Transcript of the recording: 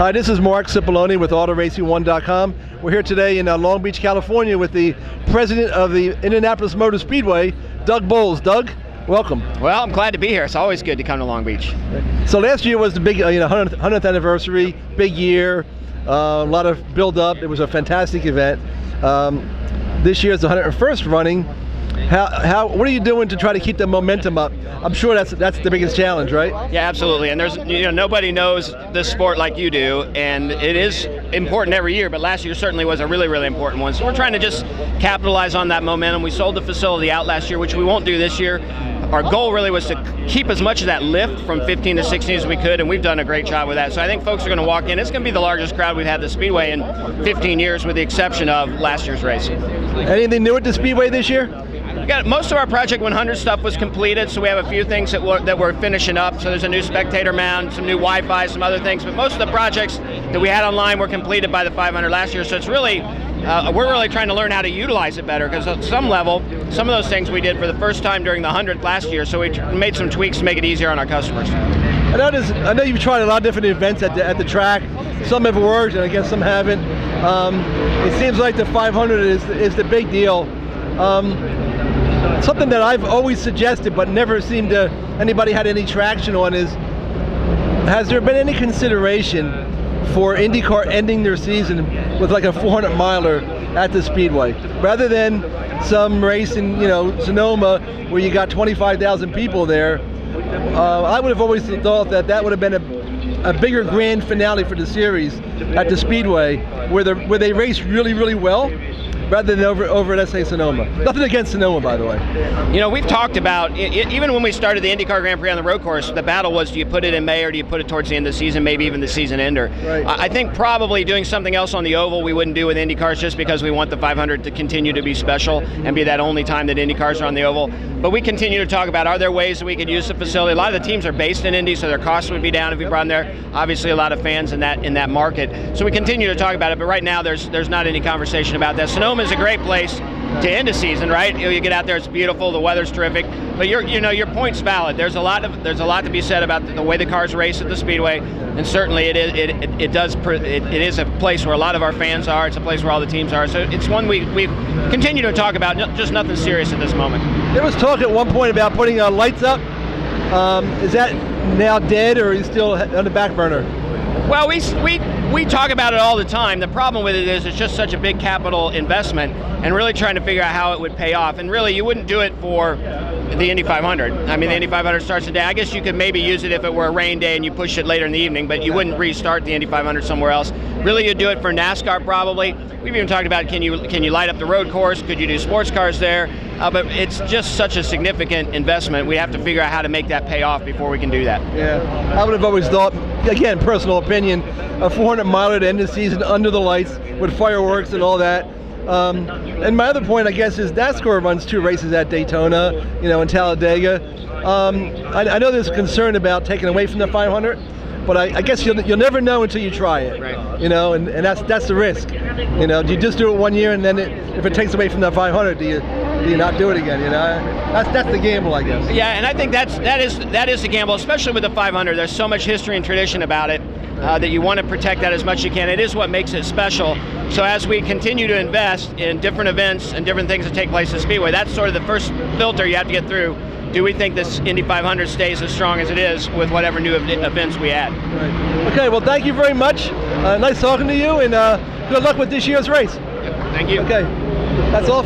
Hi, this is Mark Cipollone with AutoRacing1.com. We're here today in Long Beach, California with the president of the Indianapolis Motor Speedway, Doug Boles. Doug, welcome. Well, I'm glad to be here. It's always good to come to Long Beach. So last year was the big 100th anniversary, big year, a lot of build up. It was a fantastic event. This year is the 101st running. What are you doing to try to keep the momentum up? I'm sure that's the biggest challenge, right? Yeah, absolutely. And there's nobody knows this sport like you do, and it is important every year. But last year certainly was a really, really important one. So we're trying to just capitalize on that momentum. We sold the facility out last year, which we won't do this year. Our goal really was to keep as much of that lift from 15 to 16 as we could, and we've done a great job with that. So I think folks are going to walk in. It's going to be the largest crowd we've had at the Speedway in 15 years, with the exception of last year's race. Anything new at the Speedway this year? We got most of our Project 100 stuff was completed, so we have a few things that we're finishing up. So there's a new spectator mount, some new Wi-Fi, some other things. But most of the projects that we had online were completed by the 500 last year. So it's really, we're really trying to learn how to utilize it better, because at some level, some of those things we did for the first time during the 100th last year. So we made some tweaks to make it easier on our customers. I know you've tried a lot of different events at the track. Some have worked, and I guess some haven't. It seems like the 500 is the big deal. Something that I've always suggested but never seemed to anybody had any traction on is, has there been any consideration for IndyCar ending their season with like a 400 miler at the Speedway, rather than some race in Sonoma where you got 25,000 people there? I would have always thought that would have been a bigger grand finale for the series at the Speedway, where they race really, really well, rather than over at, let's say, Sonoma. Nothing against Sonoma, by the way. We've talked about, even when we started the IndyCar Grand Prix on the road course, the battle was, do you put it in May or do you put it towards the end of the season, maybe even the season ender? Right. I think probably doing something else on the oval we wouldn't do with IndyCars, just because we want the 500 to continue to be special and be that only time that IndyCars are on the oval. But we continue to talk about, are there ways that we could use the facility? A lot of the teams are based in Indy, so their costs would be down if we brought them there. Obviously, a lot of fans in that market. So we continue to talk about it, but right now there's not any conversation about that. Sonoma is a great place to end a season, right? You get out there, it's beautiful, the weather's terrific. But your point's valid. There's a lot to be said about the way the cars race at the Speedway, and certainly it is a place where a lot of our fans are. It's a place where all the teams are. So it's one we continue to talk about, just nothing serious at this moment. There was talk at one point about putting lights up. Is that now dead, or are you still on the back burner? Well, we talk about it all the time. The problem with it is it's just such a big capital investment, and really trying to figure out how it would pay off. And really, you wouldn't do it for the Indy 500. I mean, the Indy 500 starts today. I guess you could maybe use it if it were a rain day and you push it later in the evening, but you wouldn't restart the Indy 500 somewhere else. Really, you'd do it for NASCAR probably. We've even talked about, can you light up the road course? Could you do sports cars there? But it's just such a significant investment. We have to figure out how to make that pay off before we can do that. Yeah, I would have always thought, again, personal opinion, a 400 miler to end the season under the lights with fireworks and all that. And my other point, I guess, is NASCAR runs 2 races at Daytona, in Talladega. I know there's concern about taking away from the 500, but I guess you'll never know until you try it. Right. And that's the risk. Do you just do it 1 year, and then if it takes away from that 500, do you not do it again? That's the gamble, I guess. Yeah, and I think that is the gamble, especially with the 500. There's so much history and tradition about it that you want to protect that as much as you can. It is what makes it special. So as we continue to invest in different events and different things that take place at Speedway, that's sort of the first filter you have to get through. Do we think this Indy 500 stays as strong as it is with whatever new events we add? Right. Okay, well, thank you very much. Nice talking to you, and good luck with this year's race. Yep. Thank you. Okay, that's all.